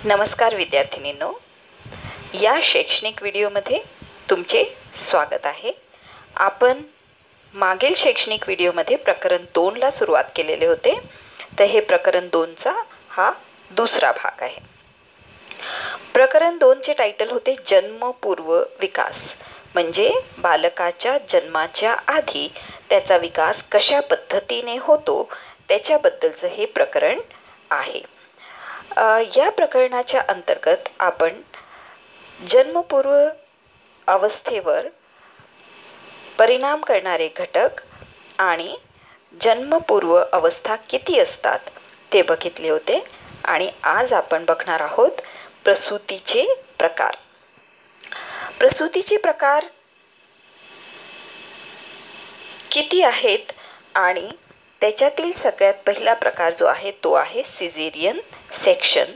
नमस्कार विद्यार्थिनींनो, या शैक्षणिक व्हिडिओमध्ये तुमचे स्वागत आहे. आपण मागील शैक्षणिक व्हिडिओमध्ये प्रकरण 2ला सुरुवात केलेले होते. तर हे प्रकरण 2चा हा दुसरा भाग आहे. प्रकरण 2चे टायटल होते जन्मपूर्व विकास, म्हणजे बालकाच्या जन्माच्या आधी त्याचा विकास कशा पद्धतीने होतो त्याच्याबद्दलचं हे प्रकरण आहे. या प्रकरणाच्या अंतर्गत आपण जन्मपूर्व अवस्थेवर परिणाम करणारे घटक आणि जन्मपूर्व अवस्था किती असतात ते बघितले होते. आणि आज आपण बघणार आहोत प्रसूतीचे प्रकार. प्रसूतीचे प्रकार किती आहेत आणि त्याच्यातील सगळ्यात पहिला प्रकार जो आहे तो आहे सिझेरियन सेक्शन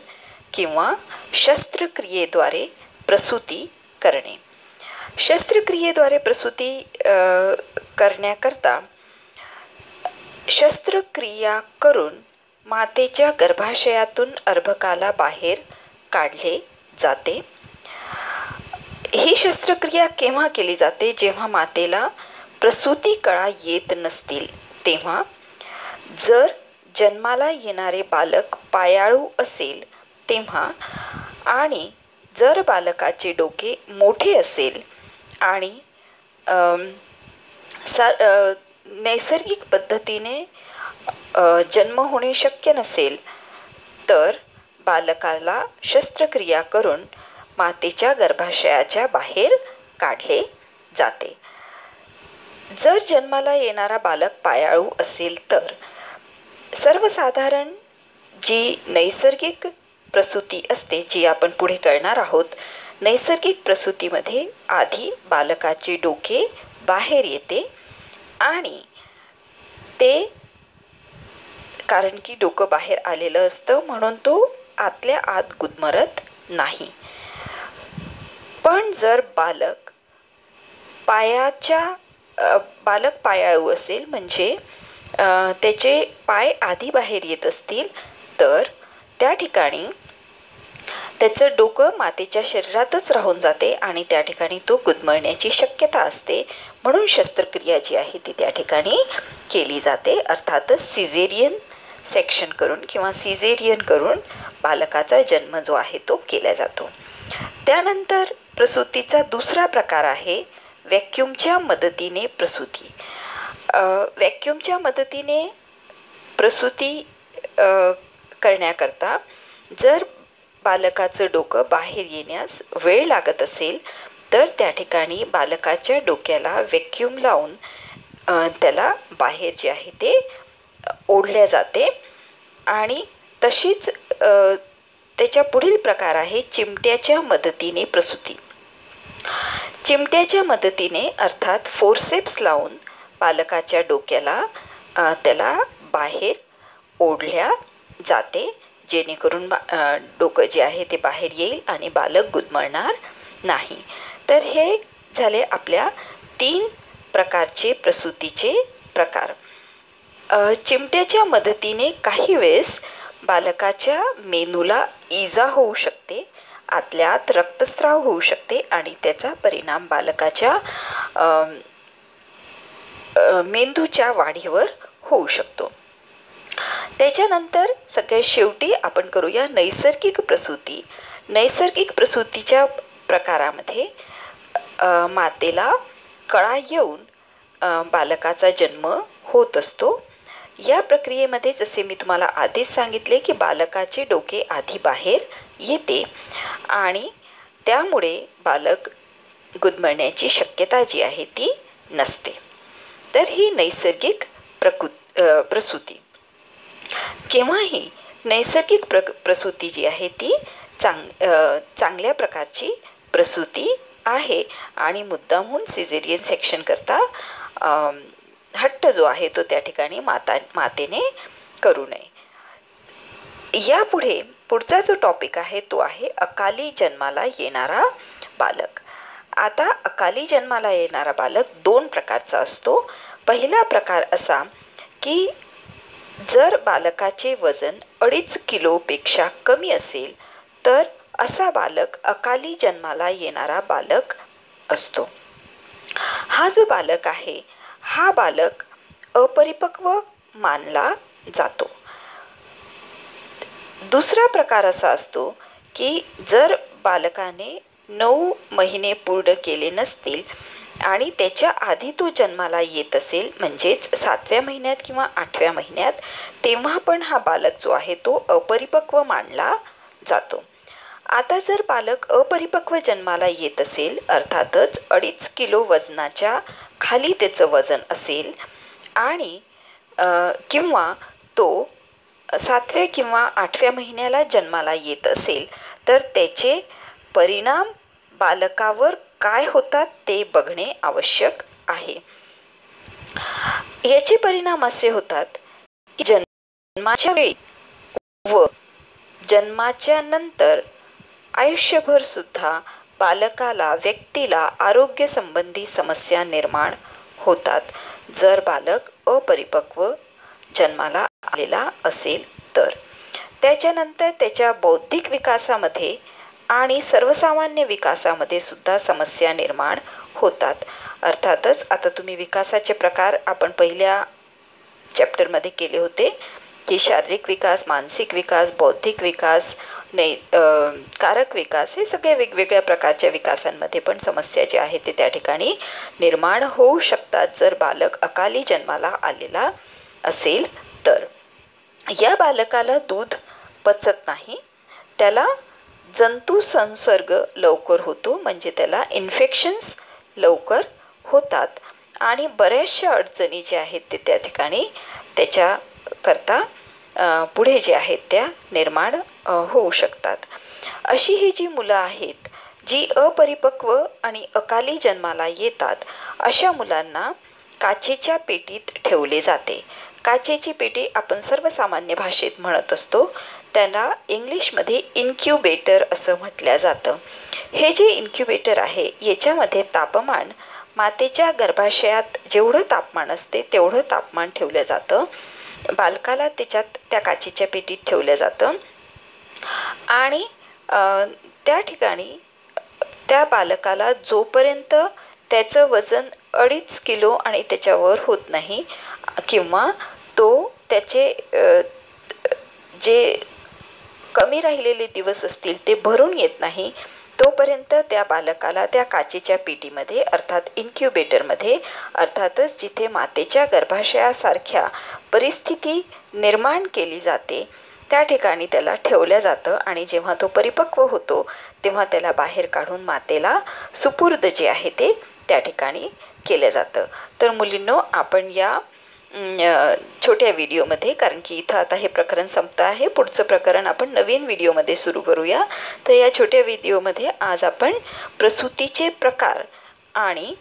किंवा शस्त्रक्रियेद्वारे प्रसूती करणे. शस्त्रक्रियेद्वारे प्रसूती करण्याकरता शस्त्रक्रिया करून मातेच्या गर्भाशयातून अर्भकाला बाहेर काढले जाते. ही शस्त्रक्रिया केव्हा केली जाते? जेव्हा मातेला प्रसूती कळा येत नसतील तेव्हा. जर जन्माला येणारे बालक पायाळू असेल तेव्हा, आणि जर बालकाचे डोके मोठे असेल आणि नैसर्गिक पद्धतीने जन्म होणे शक्य नसेल तर बालकाला शस्त्रक्रिया करून मातेच्या गर्भाशयाच्या बाहेर काढले जाते. जर जन्माला येणारा बालक पायाळू असेल तर सर्वसाधारण जी नैसर्गिक प्रसूती असते, जी आपण पुढे करणार आहोत, नैसर्गिक प्रसूतीमध्ये आधी बालकाचे डोके बाहेर येते आणि ते, कारण की डोकं बाहेर आलेलं असतं म्हणून तो आतल्या आत गुदमरत नाही. पण जर बालक पायाळू असेल, म्हणजे त्याचे पाय आधी बाहेर येत असतील, तर त्या ठिकाणी त्याचं डोकं मातेच्या शरीरातच राहून जाते आणि त्या ठिकाणी तो गुदमरण्याची शक्यता असते. म्हणून शस्त्रक्रिया जी आहे ती त्या ठिकाणी केली जाते. अर्थातच सिझेरियन सेक्शन करून किंवा सिझेरियन करून बालकाचा जन्म जो आहे तो केला जातो. त्यानंतर प्रसूतीचा दुसरा प्रकार आहे व्हॅक्यूमच्या मदतीने प्रसूती. व्हॅक्यूमच्या मदतीने प्रसूती करण्याकरता जर बालकाचं डोकं बाहेर येण्यास वेळ लागत असेल तर त्या ठिकाणी बालकाच्या डोक्याला व्हॅक्यूम लावून त्याला बाहेर जे आहे ते ओढल्या जाते. आणि तशीच त्याच्या पुढील प्रकार आहे चिमट्याच्या मदतीने प्रसूती. चिमट्याच्या मदतीने अर्थात फोर्सेप्स लावून बालकाच्या डोक्याला त्याला बाहेर ओढल्या जाते, जेणेकरून डोकं जे आहे ते बाहेर येईल आणि बालक गुदमरणार नाही. तर हे झाले आपल्या 3 प्रकारचे प्रसूतीचे प्रकार. चिमट्याच्या मदतीने काही वेळेस बालकाच्या मेंदूला इजा होऊ शकते, आतल्या आत रक्तस्राव होऊ शकते आणि त्याचा परिणाम बालकाच्या मेंदूच्या वाढीवर होऊ शकतो. त्याच्यानंतर सगळ्यात शेवटी आपण करूया नैसर्गिक प्रसूती. नैसर्गिक प्रसूतीच्या प्रकारामध्ये मातेला कळा येऊन बालकाचा जन्म होत असतो. या प्रक्रियेमध्ये जसे मी तुम्हाला आधीच सांगितले की बालकाचे डोके आधी बाहेर येते आणि त्यामुळे बालक गुदमरण्याची शक्यता जी आहे ती नसते. तर ही नैसर्गिक प्रसूती. केव्हाही नैसर्गिक प्रसूती जी आहे ती चांगल्या प्रकारची प्रसूती आहे आणि मुद्दामहून सिझेरियन सेक्शन करता हट्ट जो आहे तो त्या ठिकाणी मातेने करू नये. यापुढे पुढचा जो टॉपिक आहे तो आहे अकाली जन्माला येणारा बालक. आता अकाली जन्माला येणारा बालक 2 प्रकारचा असतो. पहिला प्रकार असा की जर बालकाचे वजन 2.5 किलोपेक्षा कमी असेल तर असा बालक अकाली जन्माला येणारा बालक असतो. हा जो बालक आहे हा बालक अपरिपक्व मानला जातो. दुसरा प्रकार असा असतो की जर बालकाने 9 महिने पूर्ण केले नसतील आणि त्याच्या आधी तो जन्माला येत असेल, म्हणजेच 7व्या महिन्यात किंवा 8व्या महिन्यात, तेव्हा पण हा बालक जो आहे तो अपरिपक्व मानला जातो. आता जर बालक अपरिपक्व जन्माला येत असेल, अर्थातच 2.5 किलो वजनाच्या खाली त्याचं वजन असेल आणि किंवा तो 7व्या किंवा 8व्या महिन्याला जन्माला येत असेल, तर त्याचे परिणाम बालकावर काय होतात ते बघणे आवश्यक आहे. याचे परिणाम असे होतात की जन्माच्या वेळी व जन्माच्या नंतर आयुष्यभर सुद्धा बालकाला, व्यक्तीला आरोग्य संबंधी समस्या निर्माण होतात जर बालक अपरिपक्व जन्माला आलेला असेल तर. त्याच्यानंतर त्याच्या बौद्धिक विकासामध्ये आणि सर्वसामान्य विकासामध्ये सुद्धा समस्या निर्माण होतात. अर्थातच आता तुम्ही विकासाचे प्रकार आपण पहिल्या चॅप्टरमध्ये केले होते की शारीरिक विकास, मानसिक विकास, बौद्धिक विकास, कारक विकास, हे सगळे वेगवेगळ्या प्रकारच्या विकासांमध्ये पण समस्या ज्या आहेत ते त्या ठिकाणी निर्माण होऊ शकतात जर बालक अकाली जन्माला आलेला असेल तर. या बालकाला दूध पचत नाही, त्याला जंतू संसर्ग लवकर होतो, म्हणजे त्याला इन्फेक्शन्स लवकर होतात आणि बऱ्याचशा अडचणी ज्या आहेत ते त्या ठिकाणी त्याच्याकरता पुढे जे आहेत त्या निर्माण होऊ शकतात. अशी ही जी मुलं आहेत जी अपरिपक्व आणि अकाली जन्माला येतात, अशा मुलांना काचेच्या पेटीत ठेवले जाते. काचेची पेटी आपण सर्वसामान्य भाषेत म्हणत असतो, त्यांना इंग्लिशमध्ये इन्क्युबेटर असं म्हटलं जातं. हे जे इन्क्युबेटर आहे याच्यामध्ये तापमान मातेच्या गर्भाशयात जेवढं तापमान असते तेवढं तापमान ठेवलं जातं. बालकाला त्याच्यात त्या काचेच्या पेटीत ठेवलं जातं आणि त्या ठिकाणी त्या बालकाला जोपर्यंत त्याचं वजन 2.5 किलो आणि त्याच्यावर होत नाही किंवा तो त्याचे जे कमी राहिलेले दिवस असतील ते भरून येत नाही, तोपर्यंत त्या बालकाला त्या काचेच्या पेटीमध्ये अर्थात इन्क्युबेटरमध्ये, अर्थातच जिथे मातेच्या गर्भाशयासारख्या परिस्थिती निर्माण केली जाते त्या ठिकाणी त्याला ठेवलं जातं आणि जेव्हा तो परिपक्व होतो तेव्हा त्याला बाहेर काढून मातेला सुपूर्द जे आहे ते त्या ठिकाणी केलं जातं. तर मुलींनो, आपण या छोट्या व्हिडिओमध्ये, कारण की इथं आता हे प्रकरण संपतं आहे, पुढचं प्रकरण आपण नवीन व्हिडिओमध्ये सुरू करूया. तर या छोट्या व्हिडिओमध्ये आज आपण प्रसूतीचे प्रकार आणि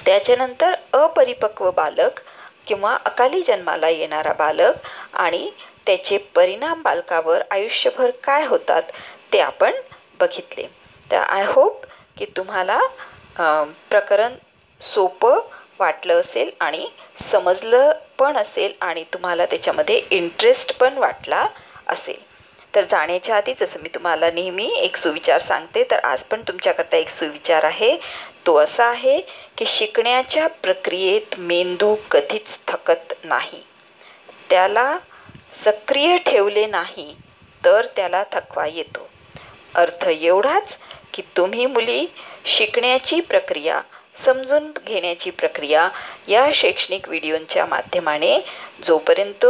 त्याच्यानंतर अपरिपक्व बालक किंवा अकाली जन्माला येणारा बालक आणि त्याचे परिणाम बालकावर आयुष्यभर काय होतात ते आपण बघितले. तर आय होप की तुम्हाला प्रकरण सोपं वाटलं असेल आणि समजलं पण असेल आणि तुम्हाला त्याच्यामध्ये इंटरेस्ट पण वाटला असेल. तर जाण्याच्या आधी जसं मी तुम्हाला नेहमी एक सुविचार सांगते, तर आज पण तुमच्याकरता एक सुविचार आहे. तो असा आहे की शिकण्याच्या प्रक्रियेत मेंदू कधीच थकत नाही. त्याला सक्रिय ठेवले नाही तर त्याला थकवा येतो. अर्थ एवढाच की तुम्ही मुली शिकण्याची प्रक्रिया, समजून घेण्याची प्रक्रिया या शैक्षणिक व्हिडिओंच्या माध्यमाने जोपर्यंत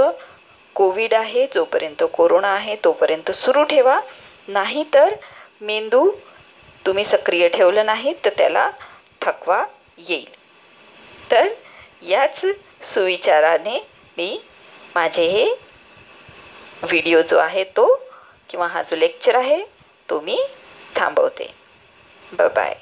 कोविड आहे, जोपर्यंत कोरोना आहे तोपर्यंत सुरू ठेवा. नाही तर मेंदू तुम्ही सक्रिय ठेवलं नाही तर त्याला थकवा येईल. तर याच सुविचाराने मी माझे हे व्हिडिओ जो आहे तो किंवा हा जो लेक्चर आहे तो मी थांबवते. Bye bye.